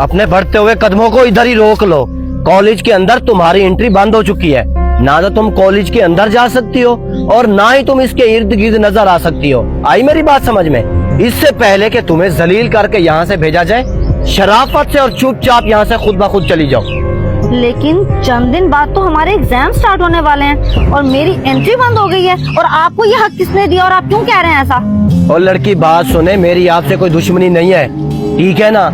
अपने बढ़ते हुए कदमों को इधर ही रोक लो। कॉलेज के अंदर तुम्हारी एंट्री बंद हो चुकी है। ना तो तुम कॉलेज के अंदर जा सकती हो और ना ही तुम इसके इर्द गिर्द नजर आ सकती हो। आई मेरी बात समझ में? इससे पहले कि तुम्हें जलील करके यहाँ से भेजा जाए, शराफत से और चुपचाप यहाँ से खुद ब खुद चली जाओ। लेकिन चंद दिन बाद तो हमारे एग्जाम स्टार्ट होने वाले हैं और मेरी एंट्री बंद हो गई है, और आपको ये हक किसने दिया और आप क्यों कह रहे हैं ऐसा? और लड़की बात सुने, मेरी आपसे कोई दुश्मनी नहीं है, ठीक है ना?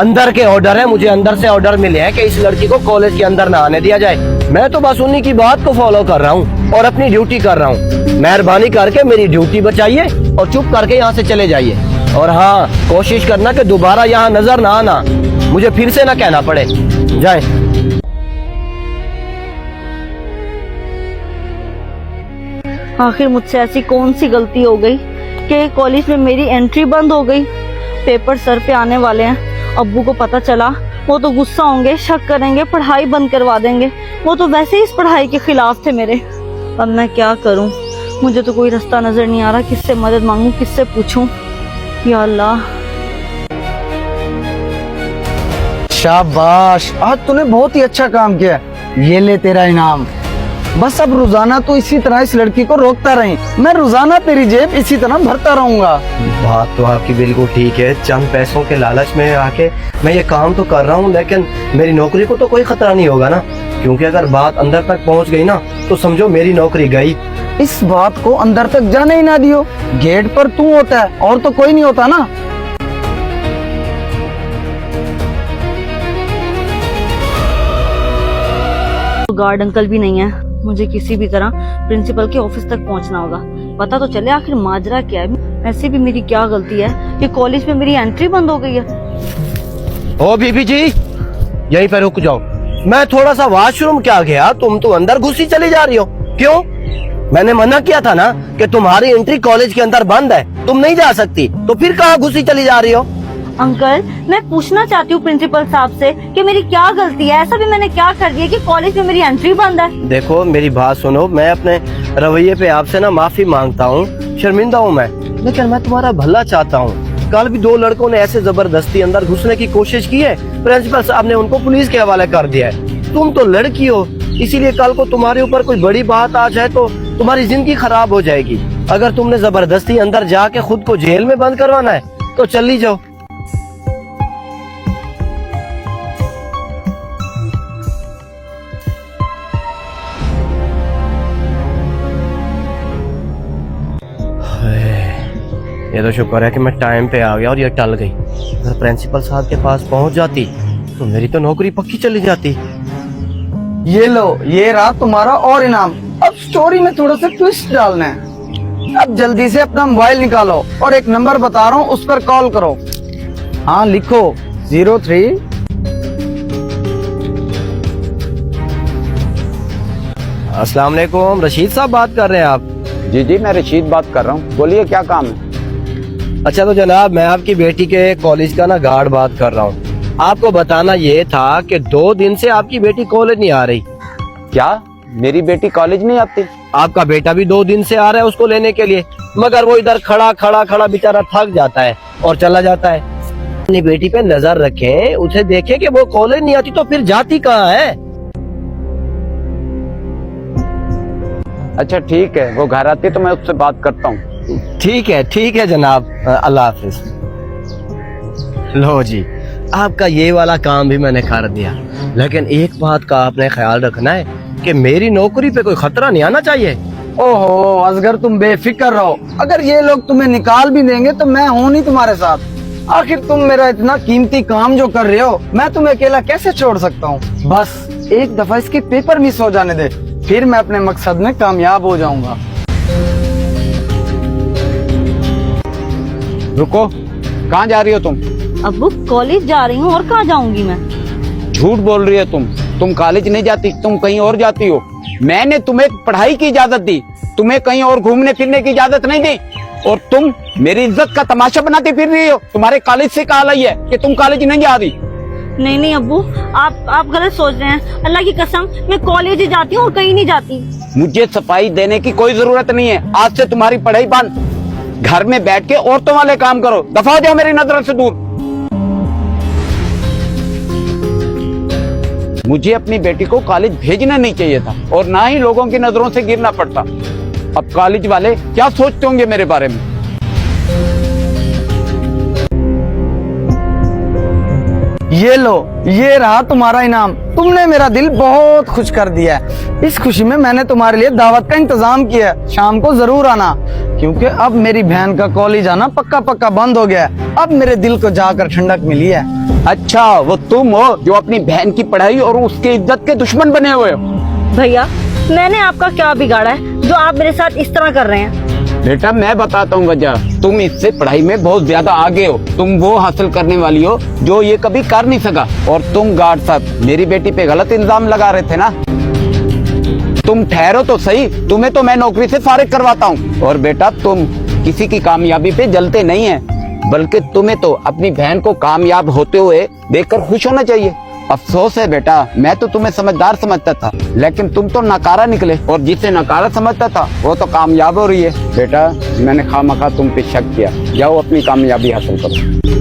अंदर के ऑर्डर है, मुझे अंदर से ऑर्डर मिले हैं कि इस लड़की को कॉलेज के अंदर ना आने दिया जाए। मैं तो बस उन्हीं की बात को फॉलो कर रहा हूँ और अपनी ड्यूटी कर रहा हूँ। मेहरबानी करके मेरी ड्यूटी बचाइए और चुप करके यहाँ से चले जाइए। और हाँ, कोशिश करना कि दोबारा यहाँ नजर ना आना, मुझे फिर से ना कहना पड़े। जाए। आखिर मुझसे ऐसी कौन सी गलती हो गई कि कॉलेज में मेरी एंट्री बंद हो गई? पेपर सर पे आने वाले हैं, अब्बू को पता चला वो तो गुस्सा होंगे, शक करेंगे, पढ़ाई बंद करवा देंगे। वो तो वैसे ही इस पढ़ाई के खिलाफ थे मेरे। अब मैं क्या करूं? मुझे तो कोई रास्ता नजर नहीं आ रहा। किससे मदद मांगूं, किससे पूछूं? या अल्लाह। शाबाश, आज तूने बहुत ही अच्छा काम किया। ये ले तेरा इनाम। बस अब रोजाना तो इसी तरह इस लड़की को रोकता रही, मैं रोजाना तेरी जेब इसी तरह भरता रहूंगा। बात तो आपकी बिल्कुल ठीक है। चंद पैसों के लालच में आके मैं ये काम तो कर रहा हूँ, लेकिन मेरी नौकरी को तो कोई खतरा नहीं होगा ना, क्योंकि अगर बात अंदर तक पहुँच गई ना तो समझो मेरी नौकरी गई। इस बात को अंदर तक जाने ही ना दियो। गेट पर तू होता है और तो कोई नहीं होता ना। गार्ड अंकल भी नहीं है। मुझे किसी भी तरह प्रिंसिपल के ऑफिस तक पहुंचना होगा, पता तो चले आखिर माजरा क्या है। ऐसे भी मेरी क्या गलती है कि कॉलेज में मेरी एंट्री बंद हो गई है। ओ बीबी जी, यहीं पर रुक जाओ। मैं थोड़ा सा वॉशरूम क्या गया, तुम तो अंदर घुसी चली जा रही हो। क्यों? मैंने मना किया था ना कि तुम्हारी एंट्री कॉलेज के अंदर बंद है, तुम नहीं जा सकती, तो फिर कहाँ घुसी चली जा रही हो? अंकल, मैं पूछना चाहती हूँ प्रिंसिपल साहब से कि मेरी क्या गलती है? ऐसा भी मैंने क्या कर दिया कि कॉलेज में मेरी एंट्री बंद है? देखो मेरी बात सुनो, मैं अपने रवैये पे आपसे ना माफी मांगता हूँ, शर्मिंदा हूँ मैं, लेकिन मैं तुम्हारा भला चाहता हूँ। कल भी दो लड़कों ने ऐसे जबरदस्ती अंदर घुसने की कोशिश की है, प्रिंसिपल साहब ने उनको पुलिस के हवाले कर दिया है। तुम तो लड़की हो, इसीलिए कल को तुम्हारे ऊपर कोई बड़ी बात आ जाए तो तुम्हारी जिंदगी खराब हो जाएगी। अगर तुमने जबरदस्ती अंदर जाके खुद को जेल में बंद करवाना है तो चली जाओ। ये तो शुक्र है कि मैं टाइम पे आ गया और ये टल गई। अगर प्रिंसिपल साहब के पास पहुंच जाती तो मेरी तो नौकरी पक्की चली जाती। ये लो, ये रहा तुम्हारा और इनाम। अब स्टोरी में थोड़ा सा ट्विस्ट डालना है। अब जल्दी से अपना मोबाइल निकालो और एक नंबर बता रहा हूँ, उस पर कॉल करो। हाँ लिखो 03। अस्सलाम वालेकुम, रशीद साहब बात कर रहे हैं आप? जी जी, मैं रशीद बात कर रहा हूँ, बोलिए क्या काम है? अच्छा तो जनाब, मैं आपकी बेटी के कॉलेज का ना गार्ड बात कर रहा हूँ। आपको बताना ये था कि 2 दिन से आपकी बेटी कॉलेज नहीं आ रही। क्या मेरी बेटी कॉलेज नहीं आती? आपका बेटा भी 2 दिन से आ रहा है उसको लेने के लिए, मगर वो इधर खड़ा खड़ा खड़ा बेचारा थक जाता है और चला जाता है। अपनी बेटी पे नजर रखें, उसे देखें कि वो कॉलेज नहीं आती तो फिर जाती कहाँ है। अच्छा ठीक है, वो घर आती तो मैं उससे बात करता हूँ। ठीक है जनाब, अल्लाह हाफिज। लो जी, आपका ये वाला काम भी मैंने कर दिया, लेकिन एक बात का आपने ख्याल रखना है कि मेरी नौकरी पे कोई खतरा नहीं आना चाहिए। ओहो असगर, तुम बेफिक्र रहो। अगर ये लोग तुम्हें निकाल भी देंगे तो मैं हूँ नहीं तुम्हारे साथ। आखिर तुम मेरा इतना कीमती काम जो कर रहे हो, मैं तुम्हें अकेला कैसे छोड़ सकता हूँ? बस एक दफा इसके पेपर मिस हो जाने दे, फिर मैं अपने मकसद में कामयाब हो जाऊंगा। रुको, कहाँ जा रही हो तुम? अब्बू, कॉलेज जा रही हूँ, और कहाँ जाऊंगी मैं? झूठ बोल रही हो तुम कॉलेज नहीं जाती, तुम कहीं और जाती हो। मैंने तुम्हें पढ़ाई की इजाजत दी, तुम्हें कहीं और घूमने फिरने की इजाजत नहीं दी, और तुम मेरी इज्जत का तमाशा बनाती फिर रही हो। तुम्हारे कॉलेज से कॉल आई है कि तुम कॉलेज नहीं जा रही। नहीं अब्बू, आप गलत सोच रहे हैं। अल्लाह की कसम, मैं कॉलेज ही जाती हूँ और कहीं नहीं जाती। मुझे सफाई देने की कोई जरूरत नहीं है। आज से तुम्हारी पढ़ाई बंद। घर में बैठ के औरतों वाले काम करो, दफा हो जाओ मेरी नजर से दूर। मुझे अपनी बेटी को कॉलेज भेजना नहीं चाहिए था और ना ही लोगों की नजरों से गिरना पड़ता। अब कॉलेज वाले क्या सोचते होंगे मेरे बारे में। ये लो, ये रहा तुम्हारा इनाम। तुमने मेरा दिल बहुत खुश कर दिया है। इस खुशी में मैंने तुम्हारे लिए दावत का इंतजाम किया है। शाम को जरूर आना, क्योंकि अब मेरी बहन का कॉलेज आना पक्का पक्का बंद हो गया है। अब मेरे दिल को जाकर ठंडक मिली है। अच्छा, वो तुम हो जो अपनी बहन की पढ़ाई और उसके इज्जत के दुश्मन बने हुए हो। भैया, मैंने आपका क्या बिगाड़ा है जो आप मेरे साथ इस तरह कर रहे हैं? बेटा मैं बताता हूँ वजह। तुम इससे पढ़ाई में बहुत ज्यादा आगे हो। तुम वो हासिल करने वाली हो जो ये कभी कर नहीं सका। और तुम गार्ड साहब मेरी बेटी पे गलत इल्जाम लगा रहे थे ना। तुम ठहरो तो सही, तुम्हें तो मैं नौकरी से फारिग करवाता हूँ। और बेटा तुम किसी की कामयाबी पे जलते नहीं है, बल्कि तुम्हें तो अपनी बहन को कामयाब होते हुए देखकर खुश होना चाहिए। अफसोस है बेटा, मैं तो तुम्हें समझदार समझता था, लेकिन तुम तो नाकारा निकले। और जिसे नाकारा समझता था वो तो कामयाब हो रही है। बेटा मैंने खामखा तुम पे शक किया। जाओ अपनी कामयाबी हासिल करो।